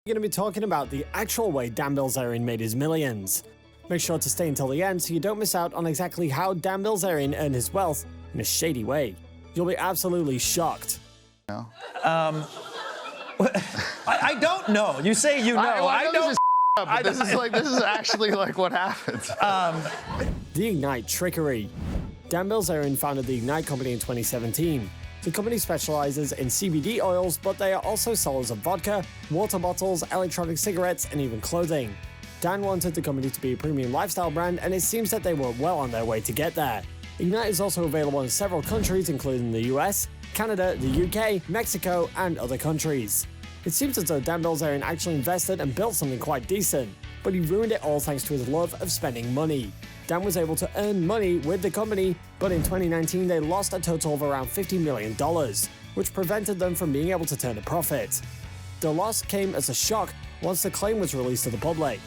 We're going to be talking about the actual way Dan Bilzerian made his millions. Make sure to stay until the end so you don't miss out on exactly how Dan Bilzerian earned his wealth in a shady way. You'll be absolutely shocked. No. I don't know. You say you know. I don't. This is actually like what happens. The Ignite trickery. Dan Bilzerian founded the Ignite company in 2017. The company specializes in CBD oils, but they are also sellers of vodka, water bottles, electronic cigarettes, and even clothing. Dan wanted the company to be a premium lifestyle brand, and it seems that they were well on their way to get there. Ignite is also available in several countries, including the US, Canada, the UK, Mexico, and other countries. It seems as though Dan Bilzerian actually invested and built something quite decent, but he ruined it all thanks to his love of spending money. Dan was able to earn money with the company, but in 2019 they lost a total of around $50 million, which prevented them from being able to turn a profit. The loss came as a shock once the claim was released to the public.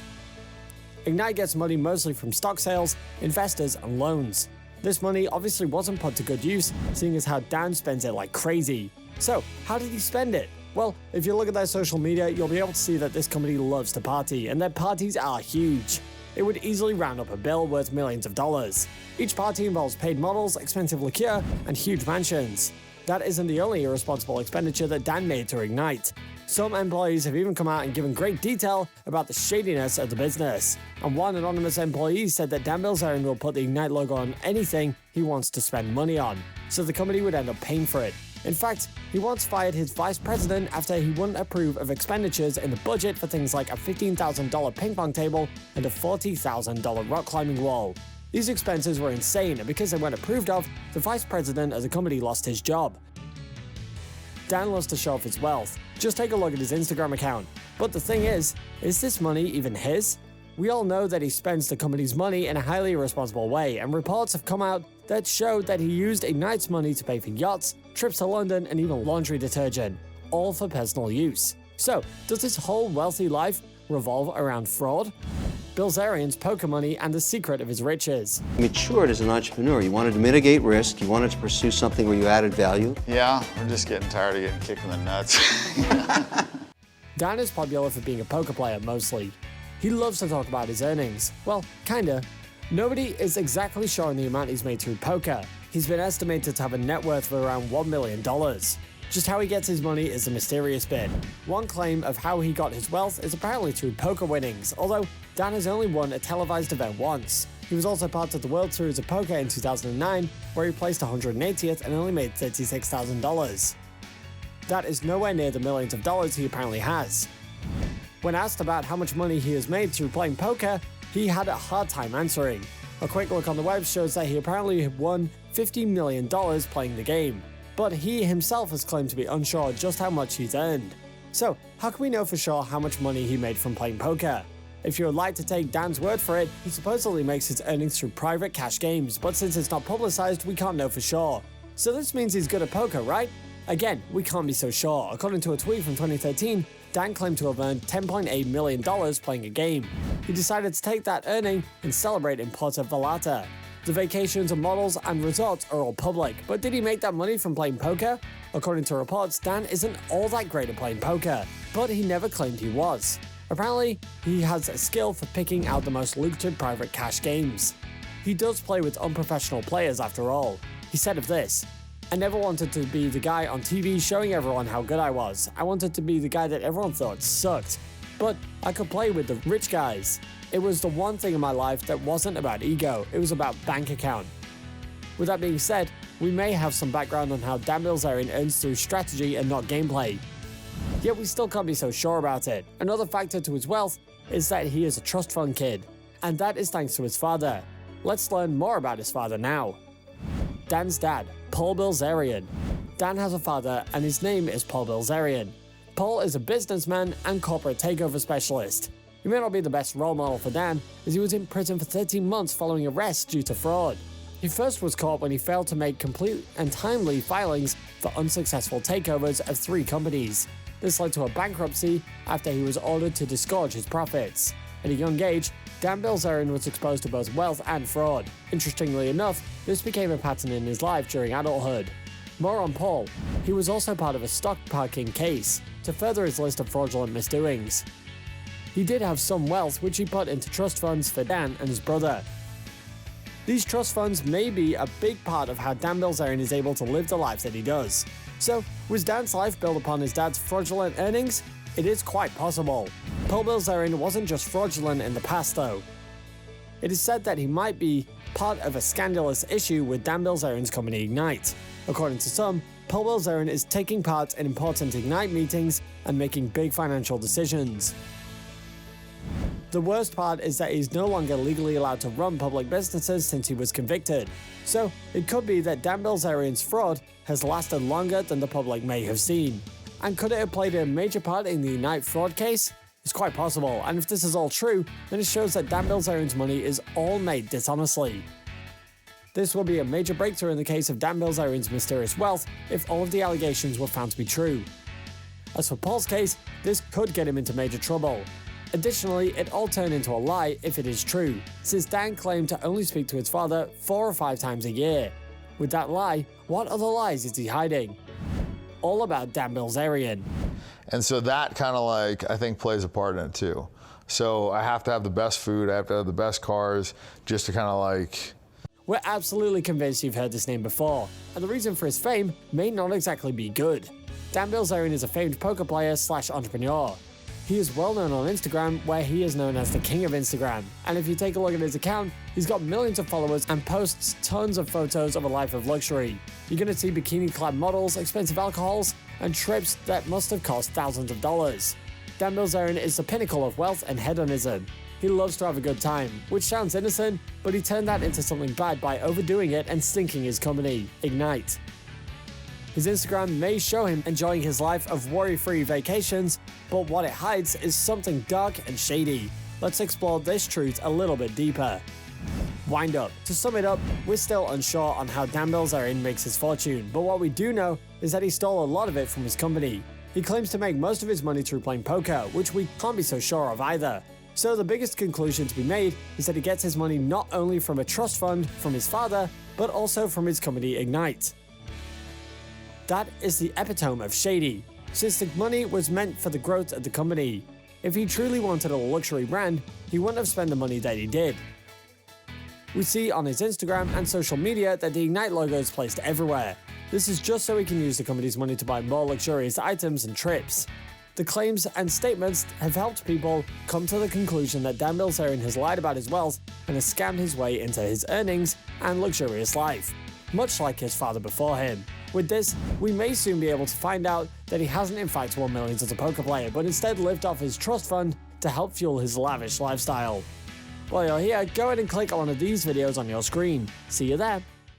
Ignite gets money mostly from stock sales, investors, and loans. This money obviously wasn't put to good use, seeing as how Dan spends it like crazy. So, how did he spend it? Well, if you look at their social media, you'll be able to see that this company loves to party, and their parties are huge. It would easily round up a bill worth millions of dollars. Each party involves paid models, expensive liqueur, and huge mansions. That isn't the only irresponsible expenditure that Dan made to Ignite. Some employees have even come out and given great detail about the shadiness of the business. And one anonymous employee said that Dan Bilzerian will put the Ignite logo on anything he wants to spend money on, so the company would end up paying for it. In fact, he once fired his vice president after he wouldn't approve of expenditures in the budget for things like a $15,000 ping pong table and a $40,000 rock climbing wall. These expenses were insane, and because they weren't approved of, the vice president of the company lost his job. Dan loves to show off his wealth. Just take a look at his Instagram account. But the thing is this money even his? We all know that he spends the company's money in a highly irresponsible way, and reports have come out that show that he used Ignite's money to pay for yachts, trips to London, and even laundry detergent, all for personal use. So, does his whole wealthy life revolve around fraud? Bilzerian's poker money and the secret of his riches. Matured as an entrepreneur. You wanted to mitigate risk. You wanted to pursue something where you added value. Yeah, we're just getting tired of getting kicked in the nuts. Dan is popular for being a poker player mostly. He loves to talk about his earnings. Well, kinda. Nobody is exactly sure on the amount he's made through poker. He's been estimated to have a net worth of around $1 million. Just how he gets his money is a mysterious bit. One claim of how he got his wealth is apparently through poker winnings, although Dan has only won a televised event once. He was also part of the World Series of Poker in 2009, where he placed 180th and only made $36,000. That is nowhere near the millions of dollars he apparently has. When asked about how much money he has made through playing poker, he had a hard time answering. A quick look on the web shows that he apparently won $50 million playing the game, but he himself has claimed to be unsure just how much he's earned. So, how can we know for sure how much money he made from playing poker? If you would like to take Dan's word for it, he supposedly makes his earnings through private cash games, but since it's not publicized, we can't know for sure. So this means he's good at poker, right? Again, we can't be so sure. According to a tweet from 2013, Dan claimed to have earned $10.8 million playing a game. He decided to take that earning and celebrate in Puerto Vallarta. The vacations and models and resorts are all public, but did he make that money from playing poker? According to reports, Dan isn't all that great at playing poker, but he never claimed he was. Apparently, he has a skill for picking out the most lucrative private cash games. He does play with unprofessional players after all. He said of this, "I never wanted to be the guy on TV showing everyone how good I was. I wanted to be the guy that everyone thought sucked. But I could play with the rich guys. It was the one thing in my life that wasn't about ego, it was about bank account." With that being said, we may have some background on how Dan Bilzerian earns through strategy and not gameplay. Yet we still can't be so sure about it. Another factor to his wealth is that he is a trust fund kid, and that is thanks to his father. Let's learn more about his father now. Dan's dad, Paul Bilzerian. Dan has a father, and his name is Paul Bilzerian. Paul is a businessman and corporate takeover specialist. He may not be the best role model for Dan, as he was in prison for 13 months following arrest due to fraud. He first was caught when he failed to make complete and timely filings for unsuccessful takeovers of 3 companies. This led to a bankruptcy after he was ordered to disgorge his profits. At a young age, Dan Bilzerian was exposed to both wealth and fraud. Interestingly enough, this became a pattern in his life during adulthood. More on Paul. He was also part of a stock parking case. to further his list of fraudulent misdoings. He did have some wealth which he put into trust funds for Dan and his brother. These trust funds may be a big part of how Dan Bilzerian is able to live the life that he does. So, was Dan's life built upon his dad's fraudulent earnings? It is quite possible. Paul Bilzerian wasn't just fraudulent in the past though. It is said that he might be part of a scandalous issue with Dan Bilzerian's company Ignite. According to some, Paul Bilzerian is taking part in important Ignite meetings and making big financial decisions. The worst part is that he's no longer legally allowed to run public businesses since he was convicted. So, it could be that Dan Bilzerian's fraud has lasted longer than the public may have seen. And could it have played a major part in the Ignite fraud case? It's quite possible, and if this is all true, then it shows that Dan Bilzerian's money is all made dishonestly. This will be a major breakthrough in the case of Dan Bilzerian's mysterious wealth if all of the allegations were found to be true. As for Paul's case, this could get him into major trouble. Additionally, it all turned into a lie if it is true, since Dan claimed to only speak to his father 4 or 5 times a year. With that lie, what other lies is he hiding? All about Dan Bilzerian. And so that kind of like, I think plays a part in it too. So I have to have the best food, I have to have the best cars, just to kind of like... We're absolutely convinced you've heard this name before, and the reason for his fame may not exactly be good. Dan Bilzerian is a famed poker player / entrepreneur. He is well known on Instagram, where he is known as the king of Instagram, and if you take a look at his account, he's got millions of followers and posts tons of photos of a life of luxury. You're gonna see bikini-clad models, expensive alcohols, and trips that must have cost thousands of dollars. Dan Bilzerian is the pinnacle of wealth and hedonism. He loves to have a good time, which sounds innocent, but he turned that into something bad by overdoing it and stinking his company, Ignite. His Instagram may show him enjoying his life of worry-free vacations, but what it hides is something dark and shady. Let's explore this truth a little bit deeper. Wind up. To sum it up, we're still unsure on how Dan Bilzerian makes his fortune, but what we do know is that he stole a lot of it from his company. He claims to make most of his money through playing poker, which we can't be so sure of either. So the biggest conclusion to be made is that he gets his money not only from a trust fund from his father, but also from his company Ignite. That is the epitome of shady, since the money was meant for the growth of the company. If he truly wanted a luxury brand, he wouldn't have spent the money that he did. We see on his Instagram and social media that the Ignite logo is placed everywhere. This is just so he can use the company's money to buy more luxurious items and trips. The claims and statements have helped people come to the conclusion that Dan Bilzerian has lied about his wealth and has scammed his way into his earnings and luxurious life, much like his father before him. With this, we may soon be able to find out that he hasn't in fact won millions as a poker player, but instead lived off his trust fund to help fuel his lavish lifestyle. While you're here, go ahead and click on one of these videos on your screen. See you there.